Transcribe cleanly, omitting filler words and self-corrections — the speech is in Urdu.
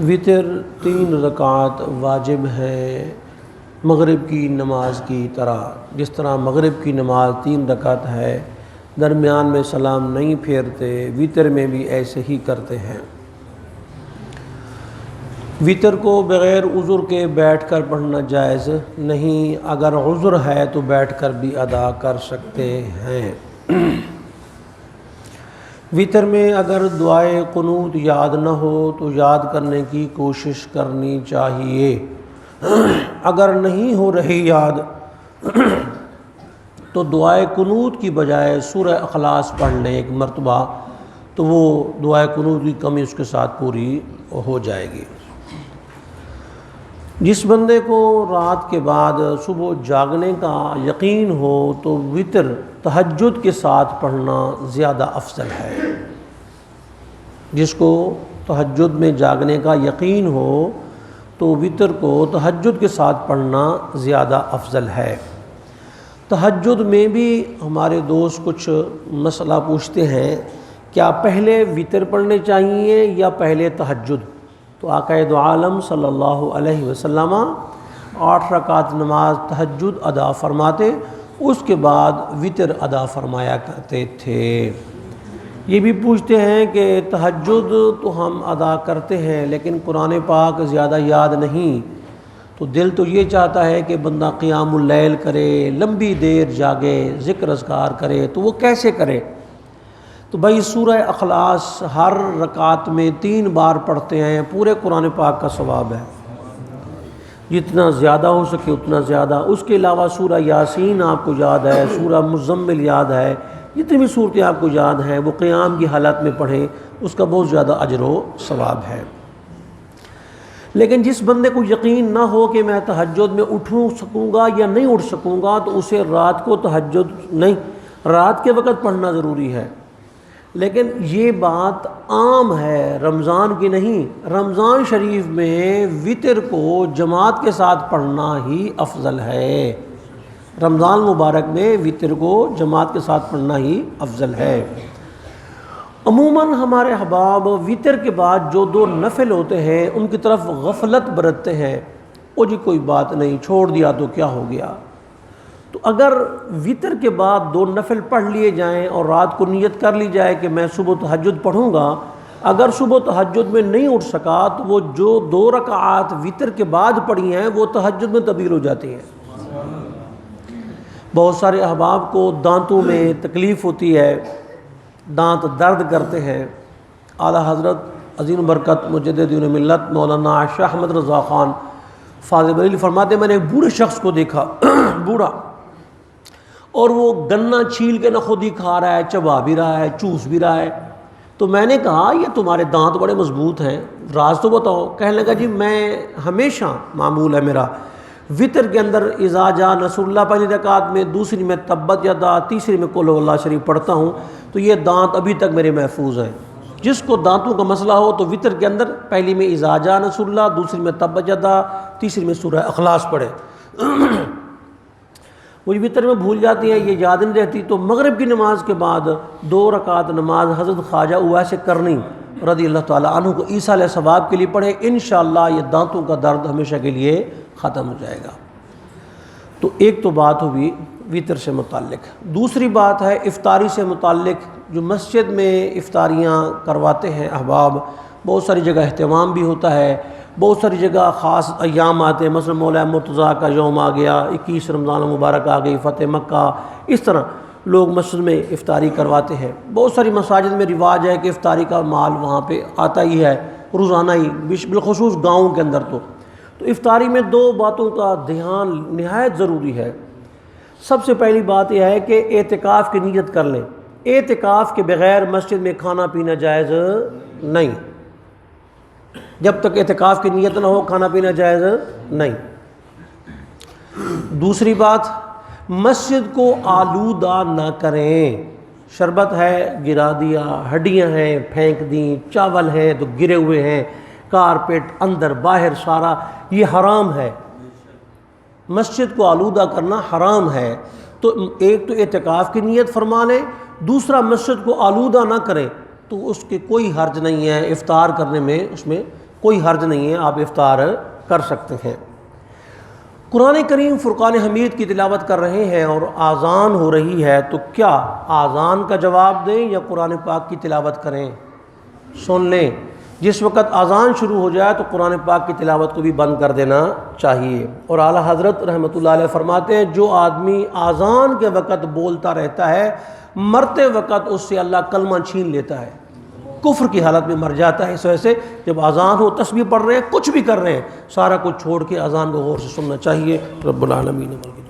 وطر 3 رکعات واجب ہیں مغرب کی نماز کی طرح. جس طرح مغرب کی نماز 3 رکعت ہے، درمیان میں سلام نہیں پھیرتے، وطر میں بھی ایسے ہی کرتے ہیں. وطر کو بغیر عذر کے بیٹھ کر پڑھنا جائز نہیں، اگر عذر ہے تو بیٹھ کر بھی ادا کر سکتے ہیں. وطر میں اگر دعائے قنوت یاد نہ ہو تو یاد کرنے کی کوشش کرنی چاہیے. اگر نہیں ہو رہی یاد تو دعائے قنوت کی بجائے سورہ اخلاص پڑھ لیں 1 مرتبہ، تو وہ دعائے قنوت کی کمی اس کے ساتھ پوری ہو جائے گی. جس بندے کو رات کے بعد صبح جاگنے کا یقین ہو تو وطر تہجد کے ساتھ پڑھنا زیادہ افضل ہے. جس کو تہجد میں جاگنے کا یقین ہو تو وطر کو تہجد کے ساتھ پڑھنا زیادہ افضل ہے. تہجد میں بھی ہمارے دوست کچھ مسئلہ پوچھتے ہیں، کیا پہلے وطر پڑھنے چاہیے یا پہلے تہجد؟ تو آقا دو عالم صلی اللہ علیہ وسلم 8 رکعت نماز تہجد ادا فرماتے، اس کے بعد وطر ادا فرمایا کرتے تھے. یہ بھی پوچھتے ہیں کہ تہجد تو ہم ادا کرتے ہیں لیکن قرآن پاک زیادہ یاد نہیں، تو دل تو یہ چاہتا ہے کہ بندہ قیام اللیل کرے، لمبی دیر جاگے، ذکر اذکار کرے، تو وہ کیسے کرے؟ تو بھائی سورہ اخلاص ہر رکعت میں 3 بار پڑھتے ہیں، پورے قرآن پاک کا ثواب ہے. جتنا زیادہ ہو سکے اتنا زیادہ. اس کے علاوہ سورہ یاسین آپ کو یاد ہے، سورہ مزمل یاد ہے، جتنی بھی صورتیں آپ کو یاد ہیں وہ قیام کی حالت میں پڑھیں، اس کا بہت زیادہ اجر و ثواب ہے. لیکن جس بندے کو یقین نہ ہو کہ میں تہجد میں اٹھوں سکوں گا یا نہیں اٹھ سکوں گا، تو اسے رات کو تہجد نہیں، رات کے وقت پڑھنا ضروری ہے. لیکن یہ بات عام ہے، رمضان کی نہیں. رمضان شریف میں وطر کو جماعت کے ساتھ پڑھنا ہی افضل ہے. رمضان مبارک میں وطر کو جماعت کے ساتھ پڑھنا ہی افضل ہے. عموماً ہمارے احباب وطر کے بعد جو 2 نفل ہوتے ہیں ان کی طرف غفلت برتتے ہیں. وہ جی کوئی بات نہیں، چھوڑ دیا تو کیا ہو گیا. تو اگر وطر کے بعد 2 نفل پڑھ لیے جائیں اور رات کو نیت کر لی جائے کہ میں صبح تہجد پڑھوں گا، اگر صبح تہجد میں نہیں اٹھ سکا تو وہ جو 2 رکعات وطر کے بعد پڑھی ہیں وہ تہجد میں تبدیل ہو جاتی ہیں. بہت سارے احباب کو دانتوں میں تکلیف ہوتی ہے، دانت درد کرتے ہیں. اعلیٰ حضرت عظیم برکت مجدد دین ملت مولانا شاہ احمد رضا خان فاضل بریلوی فرماتے، میں نے ایک بوڑھے شخص کو دیکھا، بوڑھا، اور وہ گنا چھیل کے نہ خود ہی کھا رہا ہے، چبا بھی رہا ہے، چوس بھی رہا ہے. تو میں نے کہا یہ تمہارے دانت بڑے مضبوط ہیں، راز تو بتاؤ. کہنے لگا جی میں ہمیشہ معمول ہے میرا، وطر کے اندر اذا جاء نصر اللہ پہلی رکعت میں، دوسری میں تبت یدا، تیسری میں قل اللہ شریف پڑھتا ہوں، تو یہ دانت ابھی تک میرے محفوظ ہیں. جس کو دانتوں کا مسئلہ ہو تو وطر کے اندر پہلی میں اذا جاء نصر اللہ، دوسری میں تبت یدا، تیسری میں سورہ اخلاص پڑھے. وہ وطر میں بھول جاتی ہیں، یہ یاد نہیں رہتی. تو مغرب کی نماز کے بعد 2 رکعت نماز حضرت خواجہ اویس کرنی رضی اللہ تعالیٰ عنہ کو ایصال ثواب کے لیے پڑھے، انشاءاللہ یہ دانتوں کا درد ہمیشہ کے لیے ختم ہو جائے گا. تو ایک تو بات ہوئی وطر سے متعلق. دوسری بات ہے افطاری سے متعلق. جو مسجد میں افطاریاں کرواتے ہیں احباب، بہت ساری جگہ اہتمام بھی ہوتا ہے، بہت ساری جگہ خاص ایام آتے ہیں، مثلا مولا مرتضیٰ کا یوم آ گیا، 21 رمضان مبارک آ گئی، فتح مکہ، اس طرح لوگ مسجد میں افطاری کرواتے ہیں. بہت ساری مساجد میں رواج ہے کہ افطاری کا مال وہاں پہ آتا ہی ہے روزانہ ہی، بالخصوص گاؤں کے اندر. تو افطاری میں 2 باتوں کا دھیان نہایت ضروری ہے. سب سے پہلی بات یہ ہے کہ اعتکاف کی نیت کر لیں. اعتکاف کے بغیر مسجد میں کھانا پینا جائز نہیں. جب تک اعتکاف کی نیت نہ ہو کھانا پینا جائز نہیں. دوسری بات، مسجد کو آلودہ نہ کریں. شربت ہے گرا دیا، ہڈیاں ہیں پھینک دیں، چاول ہیں تو گرے ہوئے ہیں، کارپیٹ اندر باہر سارا، یہ حرام ہے. مسجد کو آلودہ کرنا حرام ہے. تو ایک تو اعتکاف کی نیت فرما لیں، دوسرا مسجد کو آلودہ نہ کریں. تو اس کے کوئی حرج نہیں ہے، افطار کرنے میں اس میں کوئی حرج نہیں ہے، آپ افطار کر سکتے ہیں۔ قرآن کریم فرقان حمید کی تلاوت کر رہے ہیں اور آذان ہو رہی ہے، تو کیا آذان کا جواب دیں یا قرآن پاک کی تلاوت کریں؟ سن لیں، جس وقت آذان شروع ہو جائے تو قرآن پاک کی تلاوت کو بھی بند کر دینا چاہیے۔ اور اعلیٰ حضرت رحمۃ اللہ علیہ فرماتے ہیں جو آدمی آذان کے وقت بولتا رہتا ہے، مرتے وقت اس سے اللہ کلمہ چھین لیتا ہے، کفر کی حالت میں مر جاتا ہے۔ اس وجہ سے جب اذان ہو، تسبیح پڑھ رہے ہیں، کچھ بھی کر رہے ہیں، سارا کچھ چھوڑ کے اذان کو غور سے سننا چاہیے۔ رب العالمین۔